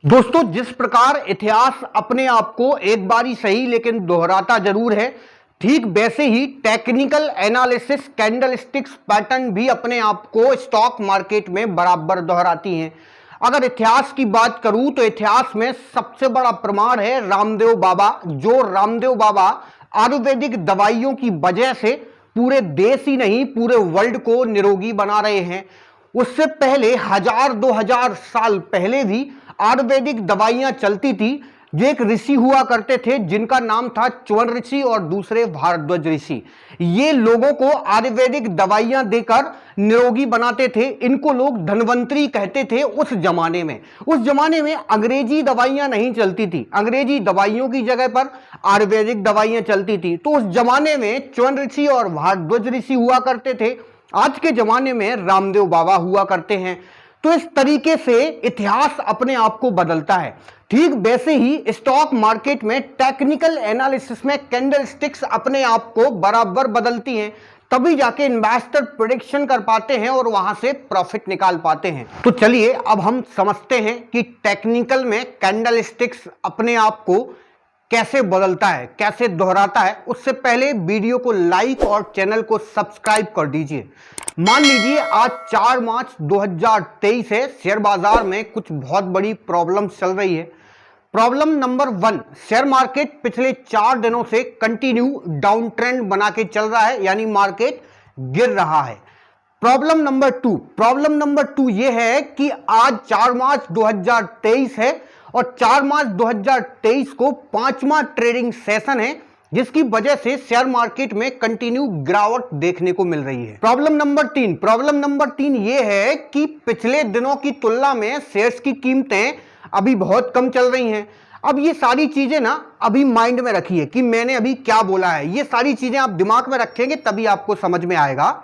दोस्तों, जिस प्रकार इतिहास अपने आप को एक बार ही सही लेकिन दोहराता जरूर है, ठीक वैसे ही टेक्निकल एनालिसिस कैंडलस्टिक्स पैटर्न भी अपने आप को स्टॉक मार्केट में बराबर दोहराती हैं। अगर इतिहास की बात करूं तो इतिहास में सबसे बड़ा प्रमाण है रामदेव बाबा। जो रामदेव बाबा आयुर्वेदिक दवाइयों की वजह से पूरे देश ही नहीं पूरे वर्ल्ड को निरोगी बना रहे हैं। उससे पहले 1000-2000 साल पहले भी आयुर्वेदिक दवाइयां चलती थी। जो एक ऋषि हुआ करते थे जिनका नाम था च्वन ऋषि और दूसरे भारद्वाज ऋषि। ये लोगों को आयुर्वेदिक दवाइयां देकर निरोगी बनाते थे। इनको लोग धन्वंतरी कहते थे। उस जमाने में अंग्रेजी दवाइयां नहीं चलती थी। अंग्रेजी दवाइयों की जगह पर आयुर्वेदिक दवाइयां चलती थी। तो उस जमाने में च्वन ऋषि और भारद्वाज ऋषि हुआ करते थे। आज के जमाने में रामदेव बाबा हुआ करते हैं। तो इस तरीके से इतिहास अपने आप को बदलता है। ठीक वैसे ही स्टॉक मार्केट में टेक्निकल एनालिसिस में कैंडलस्टिक्स अपने आप को बराबर बदलती हैं, तभी जाके इन्वेस्टर प्रेडिक्शन कर पाते हैं और वहां से प्रॉफिट निकाल पाते हैं। तो चलिए अब हम समझते हैं कि टेक्निकल में कैंडलस्टिक्स अपने आप को कैसे बदलता है, कैसे दोहराता है। उससे पहले वीडियो को लाइक और चैनल को सब्सक्राइब कर दीजिए। मान लीजिए आज 4 मार्च 2023 है। शेयर बाजार में कुछ बहुत बड़ी प्रॉब्लम चल रही है। प्रॉब्लम नंबर 1, शेयर मार्केट पिछले 4 दिनों से कंटिन्यू डाउन ट्रेंड बना के चल रहा है, यानी मार्केट गिर रहा है। प्रॉब्लम नंबर 2 यह है कि आज 4 मार्च 2023 है और 4 मार्च 2023 को 5वां ट्रेडिंग सेशन है, जिसकी वजह से शेयर मार्केट में कंटिन्यू गिरावट देखने को मिल रही है। प्रॉब्लम नंबर 3 यह है कि पिछले दिनों की तुलना में शेयर्स की कीमतें अभी बहुत कम चल रही हैं। अब ये सारी चीजें ना अभी माइंड में रखिए कि मैंने अभी क्या बोला है। ये सारी चीजें आप दिमाग में रखेंगे तभी आपको समझ में आएगा।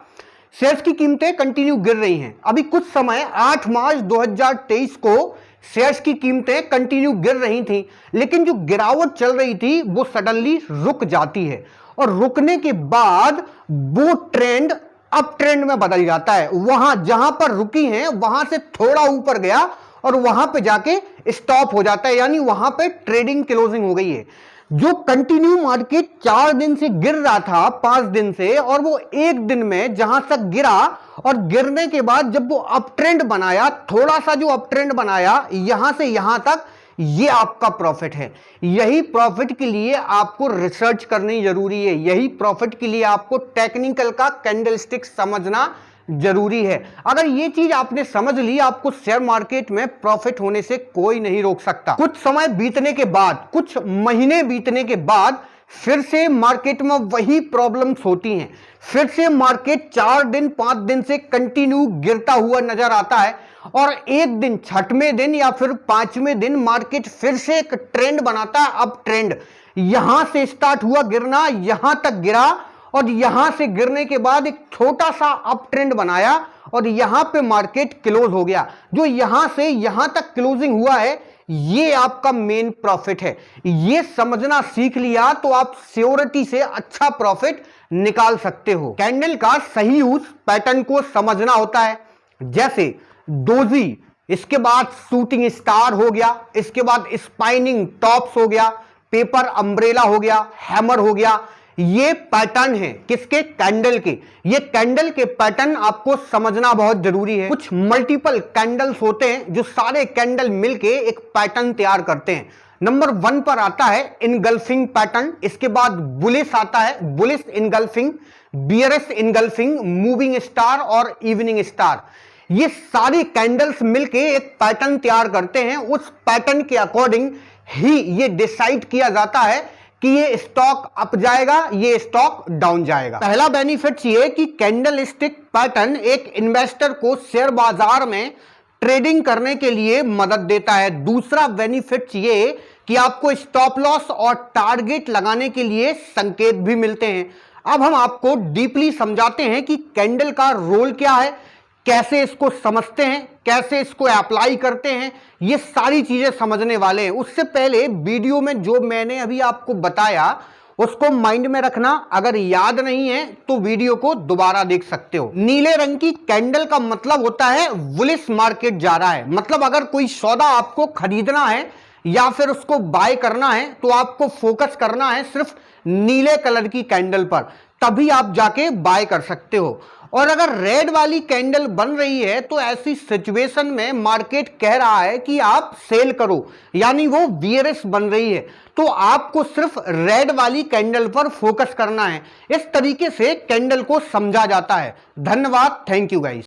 शेयर्स की कीमतें कंटिन्यू गिर रही हैं। अभी कुछ समय 8 मार्च 2023 को शेयर्स की कीमतें कंटिन्यू गिर रही थी, लेकिन जो गिरावट चल रही थी वो सडनली रुक जाती है और रुकने के बाद वो ट्रेंड अप ट्रेंड में बदल जाता है। वहां जहां पर रुकी हैं वहां से थोड़ा ऊपर गया और वहां पे जाके स्टॉप हो जाता है, यानी वहां पे ट्रेडिंग क्लोजिंग हो गई है। जो कंटिन्यू मार्केट 4 दिन से गिर रहा था, 5 दिन से, और वो एक दिन में जहां तक गिरा और गिरने के बाद जब वो अप ट्रेंड बनाया, थोड़ा सा जो अप ट्रेंड बनाया यहां से यहां तक, ये आपका प्रॉफिट है। यही प्रॉफिट के लिए आपको रिसर्च करनी जरूरी है। यही प्रॉफिट के लिए आपको टेक्निकल का कैंडलस्टिक समझना जरूरी है। अगर ये चीज आपने समझ ली, आपको शेयर मार्केट में प्रॉफिट होने से कोई नहीं रोक सकता। कुछ समय बीतने के बाद, कुछ महीने बीतने के बाद फिर से मार्केट में वही प्रॉब्लम्स होती हैं। फिर से मार्केट 4 दिन 5 दिन से कंटिन्यू गिरता हुआ नजर आता है और एक दिन 6वें दिन या फिर 5वें दिन मार्केट फिर से एक ट्रेंड बनाता है, अप ट्रेंड। यहां से स्टार्ट हुआ गिरना, यहां तक गिरा और यहां से गिरने के बाद एक छोटा सा अप ट्रेंड बनाया और यहां पे मार्केट क्लोज हो गया। जो यहां से यहां तक क्लोजिंग हुआ है, ये आपका मेन प्रॉफिट है। ये समझना सीख लिया तो आप श्योरिटी से अच्छा प्रॉफिट निकाल सकते हो। कैंडल का सही यूज पैटर्न को समझना होता है। जैसे डोजी, इसके बाद शूटिंग स्टार हो गया, इसके बाद स्पाइनिंग टॉप्स हो गया, पेपर अम्ब्रेला हो गया, हैमर हो गया। ये पैटर्न है किसके? कैंडल के। ये कैंडल के पैटर्न आपको समझना बहुत जरूरी है। कुछ मल्टीपल कैंडल्स होते हैं जो सारे कैंडल मिलके एक पैटर्न तैयार करते हैं। नंबर 1 पर आता है इनगल्फिंग पैटर्न, इसके बाद बुलिश आता है, bullish engulfing, bearish engulfing, moving star और इवनिंग स्टार। ये सारी कैंडल्स मिलके एक पैटर्न तैयार करते हैं। उस पैटर्न के अकॉर्डिंग ही ये डिसाइड किया जाता है कि ये स्टॉक अप जाएगा, ये स्टॉक डाउन जाएगा। पहला बेनिफिट ये कि कैंडलस्टिक पैटर्न एक इन्वेस्टर को शेयर बाजार में ट्रेडिंग करने के लिए मदद देता है। दूसरा बेनिफिट ये कि आपको स्टॉप लॉस और टारगेट लगाने के लिए संकेत भी मिलते हैं। अब हम आपको डीपली समझाते हैं कि कैंडल का रोल क्या है, कैसे इसको समझते हैं, कैसे इसको अप्लाई करते हैं, ये सारी चीजें समझने वाले हैं। उससे पहले वीडियो में जो मैंने अभी आपको बताया उसको माइंड में रखना। अगर याद नहीं है तो वीडियो को दोबारा देख सकते हो। नीले रंग की कैंडल का मतलब होता है बुलिश मार्केट जा रहा है। मतलब अगर कोई सौदा आपको खरीदना है या फिर उसको बाय करना है तो आपको फोकस करना है सिर्फ नीले कलर की कैंडल पर, तभी आप जाके बाय कर सकते हो। और अगर रेड वाली कैंडल बन रही है तो ऐसी सिचुएशन में मार्केट कह रहा है कि आप सेल करो, यानी वो बियरिश बन रही है, तो आपको सिर्फ रेड वाली कैंडल पर फोकस करना है। इस तरीके से कैंडल को समझा जाता है। धन्यवाद, थैंक यू गाइस।